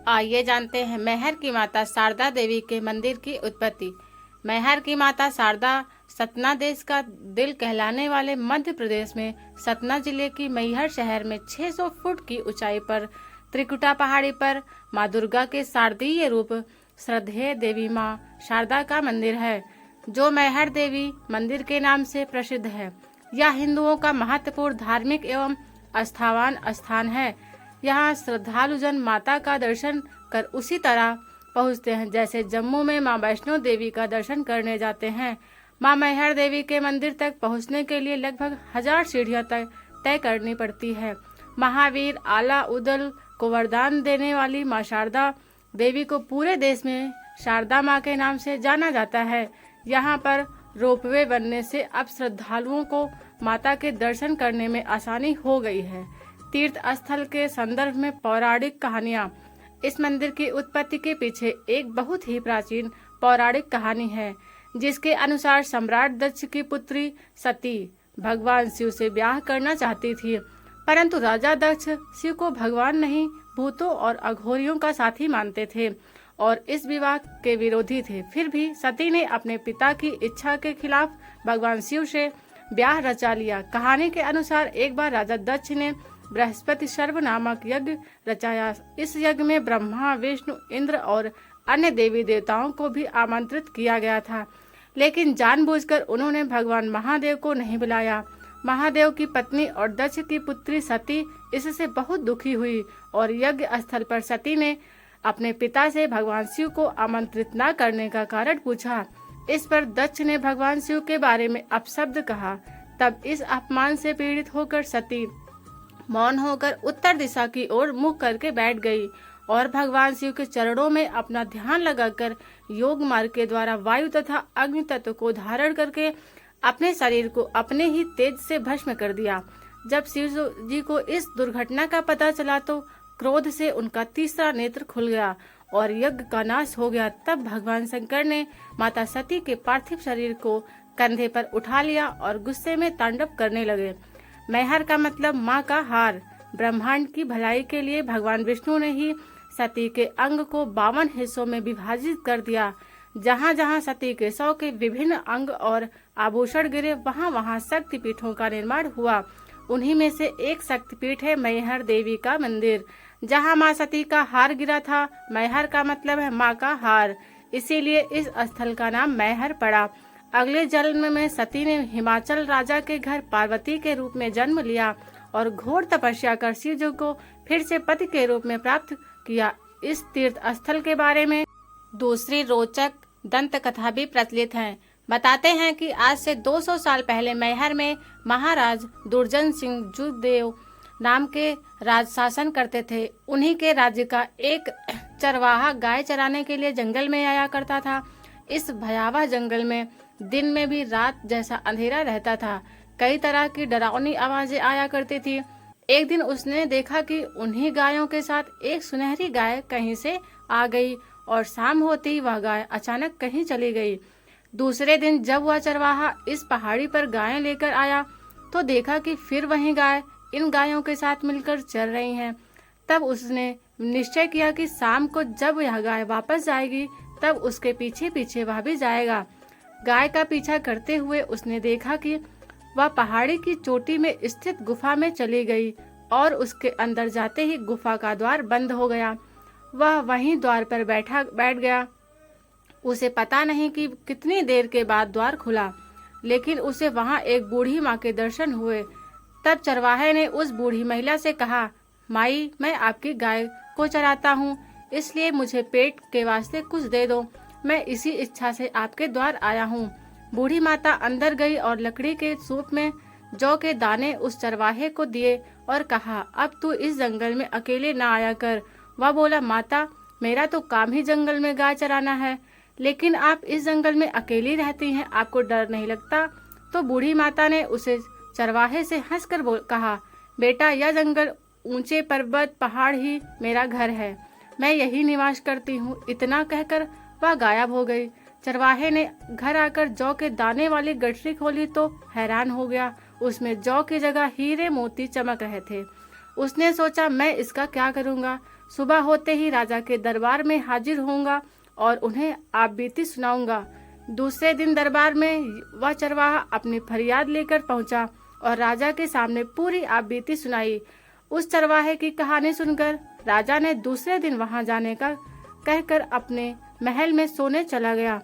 आइए जानते हैं मैहर की माता शारदा देवी के मंदिर की उत्पत्ति। मैहर की माता शारदा सतना देश का दिल कहलाने वाले मध्य प्रदेश में सतना जिले की मैहर शहर में 600 फुट की ऊंचाई पर त्रिकुटा पहाड़ी पर माँ दुर्गा के शारदीय रूप श्रद्धेय देवी माँ शारदा का मंदिर है, जो मैहर देवी मंदिर के नाम से प्रसिद्ध है। यह हिंदुओं का महत्वपूर्ण धार्मिक एवं आस्थावान स्थान है। यहाँ श्रद्धालुजन माता का दर्शन कर उसी तरह पहुँचते हैं जैसे जम्मू में माँ वैष्णो देवी का दर्शन करने जाते हैं। माँ मैहर देवी के मंदिर तक पहुँचने के लिए लगभग 1000 सीढ़ियाँ तय करनी पड़ती है। महावीर आला उदल को वरदान देने वाली माँ शारदा देवी को पूरे देश में शारदा माँ के नाम से जाना जाता है। यहाँ पर रोपवे बनने से अब श्रद्धालुओं को माता के दर्शन करने में आसानी हो गई है। तीर्थ स्थल के संदर्भ में पौराणिक कहानियाँ। इस मंदिर की उत्पत्ति के पीछे एक बहुत ही प्राचीन पौराणिक कहानी है, जिसके अनुसार सम्राट दक्ष की पुत्री सती भगवान शिव से ब्याह करना चाहती थी, परंतु राजा दक्ष शिव को भगवान नहीं भूतों और अघोरियों का साथी मानते थे और इस विवाह के विरोधी थे। फिर भी सती ने अपने पिता की इच्छा के खिलाफ भगवान शिव से ब्याह रचा लिया। कहानी के अनुसार एक बार राजा दक्ष ने बृहस्पति सर्व नामक यज्ञ रचाया। इस यज्ञ में ब्रह्मा, विष्णु, इंद्र और अन्य देवी देवताओं को भी आमंत्रित किया गया था, लेकिन जानबूझकर उन्होंने भगवान महादेव को नहीं बुलाया। महादेव की पत्नी और दक्ष की पुत्री सती इससे बहुत दुखी हुई और यज्ञ स्थल पर सती ने अपने पिता से भगवान शिव को आमंत्रित न करने का कारण पूछा। इस पर दक्ष ने भगवान शिव के बारे में अपशब्द कहा। तब इस अपमान से पीड़ित होकर सती मौन होकर उत्तर दिशा की ओर मुख करके बैठ गई और भगवान शिव के चरणों में अपना ध्यान लगाकर योग मार्ग के द्वारा वायु तथा अग्नि तत्व को धारण करके अपने शरीर को अपने ही तेज से भस्म कर दिया। जब शिव जी को इस दुर्घटना का पता चला तो क्रोध से उनका तीसरा नेत्र खुल गया और यज्ञ का नाश हो गया। तब भगवान शंकर ने माता सती के पार्थिव शरीर को कंधे पर उठा लिया और गुस्से में तांडव करने लगे। मैहर का मतलब माँ का हार। ब्रह्मांड की भलाई के लिए भगवान विष्णु ने ही सती के अंग को 52 हिस्सों में विभाजित कर दिया। जहाँ जहाँ सती के 100 के विभिन्न अंग और आभूषण गिरे, वहाँ वहाँ शक्तिपीठों का निर्माण हुआ। उन्हीं में से एक शक्तिपीठ है मैहर देवी का मंदिर, जहाँ माँ सती का हार गिरा था। मैहर का मतलब है माँ का हार, इसीलिए इस स्थल का नाम मैहर पड़ा। अगले जन्म में सती ने हिमाचल राजा के घर पार्वती के रूप में जन्म लिया और घोर तपस्या कर शिव जी को फिर से पति के रूप में प्राप्त किया। इस तीर्थ स्थल के बारे में दूसरी रोचक दंत कथा भी प्रचलित है। बताते हैं कि आज से 200 साल पहले मैहर में महाराज दुर्जन सिंह जुदेव नाम के राज शासन करते थे। उन्हीं के राज्य का एक चरवाहा गाय चराने के लिए जंगल में आया करता था। इस भयावह जंगल में दिन में भी रात जैसा अंधेरा रहता था। कई तरह की डरावनी आवाजें आया करती थी। एक दिन उसने देखा कि उन्हीं गायों के साथ एक सुनहरी गाय कहीं से आ गई और शाम होते ही वह गाय अचानक कहीं चली गई। दूसरे दिन जब वह चरवाहा इस पहाड़ी पर गायें लेकर आया तो देखा कि फिर वही गाय इन गायों के साथ मिलकर चल रही हैं। तब उसने निश्चय किया कि शाम को जब यह गाय वापस जाएगी तब उसके पीछे पीछे वह भी जाएगा। गाय का पीछा करते हुए उसने देखा कि वह पहाड़ी की चोटी में स्थित गुफा में चली गई और उसके अंदर जाते ही गुफा का द्वार बंद हो गया। वह वहीं द्वार पर बैठ गया। उसे पता नहीं कि कितनी देर के बाद द्वार खुला, लेकिन उसे वहां एक बूढ़ी माँ के दर्शन हुए। तब चरवाहे ने उस बूढ़ी महिला से कहा, माई, मैं आपकी गाय को चराता हूँ, इसलिए मुझे पेट के वास्ते कुछ दे दो। मैं इसी इच्छा से आपके द्वार आया हूँ। बूढ़ी माता अंदर गई और लकड़ी के सूप में जौ के दाने उस चरवाहे को दिए और कहा, अब तू इस जंगल में अकेले ना आया कर। वह बोला, माता, मेरा तो काम ही जंगल में गाय चराना है, लेकिन आप इस जंगल में अकेली रहती हैं, आपको डर नहीं लगता? तो बूढ़ी माता ने उसे चरवाहे से हंसकर कहा, बेटा, यह जंगल, ऊंचे पर्वत, पहाड़ ही मेरा घर है, मैं यही निवास करती हूँ। इतना कहकर वह गायब हो गई। चरवाहे ने घर आकर जौ के दाने वाली गठरी खोली तो हैरान हो गया। उसमें जौ की जगह हीरे मोती चमक रहे थे। उसने सोचा, मैं इसका क्या करूँगा। सुबह होते ही राजा के दरबार में हाजिर होऊंगा और उन्हें आप बीती सुनाऊंगा। दूसरे दिन दरबार में वह चरवाहा अपनी फरियाद लेकर पहुंचा और राजा के सामने पूरी आप बीती सुनाई। उस चरवाहे की कहानी सुनकर राजा ने दूसरे दिन वहां जाने का कहकर अपने महल में सोने चला गया।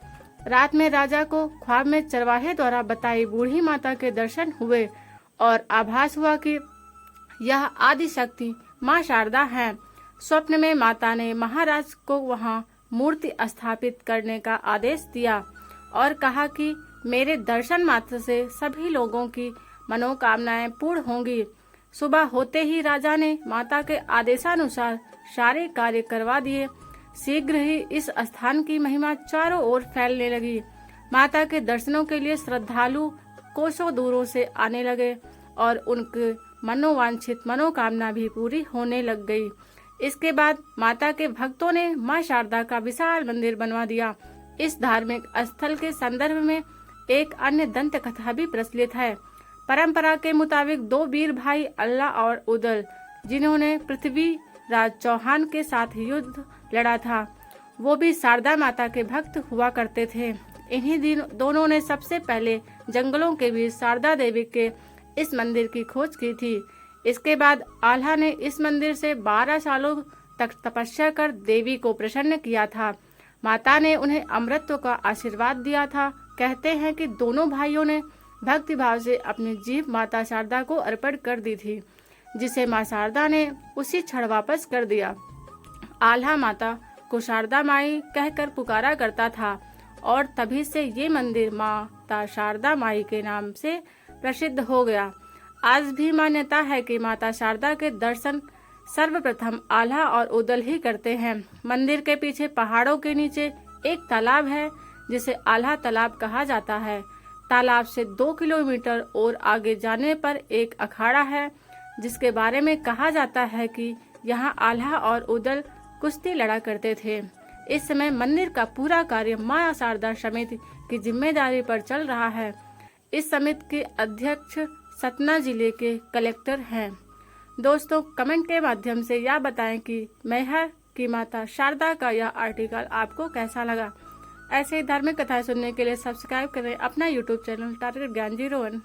रात में राजा को ख्वाब में चरवाहे द्वारा बताई बूढ़ी माता के दर्शन हुए और आभास हुआ कि यह आदि शक्ति माँ शारदा है। स्वप्न में माता ने महाराज को वहां मूर्ति स्थापित करने का आदेश दिया और कहा कि मेरे दर्शन मात्र से सभी लोगों की मनोकामनाएं पूर्ण होंगी। सुबह होते ही राजा ने माता के आदेशानुसार सारे कार्य करवा दिए। शीघ्र ही इस स्थान की महिमा चारों ओर फैलने लगी। माता के दर्शनों के लिए श्रद्धालु कोसों दूरों से आने लगे और उनके मनोवांछित मनोकामना भी पूरी होने लग गई। इसके बाद माता के भक्तों ने मां शारदा का विशाल मंदिर बनवा दिया। इस धार्मिक स्थल के संदर्भ में एक अन्य दंत कथा भी प्रचलित है। परंपरा के मुताबिक दो वीर भाई अल्लाह और उदल, जिन्होंने पृथ्वीराज चौहान के साथ युद्ध लड़ा था, वो भी शारदा माता के भक्त हुआ करते थे। इन्हीं दोनों ने सबसे पहले जंगलों के बीच शारदा देवी के इस मंदिर की खोज की थी। इसके बाद आल्हा ने इस मंदिर से 12 सालों तक तपस्या कर देवी को प्रसन्न किया था। माता ने उन्हें अमृतत्व का आशीर्वाद दिया था। कहते हैं कि दोनों भाइयों ने भक्ति भाव से अपनी जीभ माता शारदा को अर्पण कर दी थी, जिसे माँ शारदा ने उसी क्षण वापस कर दिया। आल्हा माता को शारदा माई कहकर पुकारा करता था और तभी से ये मंदिर माता शारदा माई के नाम से प्रसिद्ध हो गया। आज भी मान्यता है कि माता शारदा के दर्शन सर्वप्रथम आल्हा और उदल ही करते हैं। मंदिर के पीछे पहाड़ों के नीचे एक तालाब है, जिसे आल्हा तालाब कहा जाता है। तालाब से 2 किलोमीटर और आगे जाने पर एक अखाड़ा है, जिसके बारे में कहा जाता है कि यहाँ आल्हा और उदल कुश्ती लड़ा करते थे। इस समय मंदिर का पूरा कार्य मां शारदा समिति की जिम्मेदारी पर चल रहा है। इस समिति के अध्यक्ष सतना जिले के कलेक्टर हैं। दोस्तों, कमेंट के माध्यम से यह बताएं कि मैहर की माता शारदा का यह आर्टिकल आपको कैसा लगा। ऐसे ही धार्मिक कथाएं सुनने के लिए सब्सक्राइब करें अपना यूट्यूब चैनल टारगेट ज्ञान 01।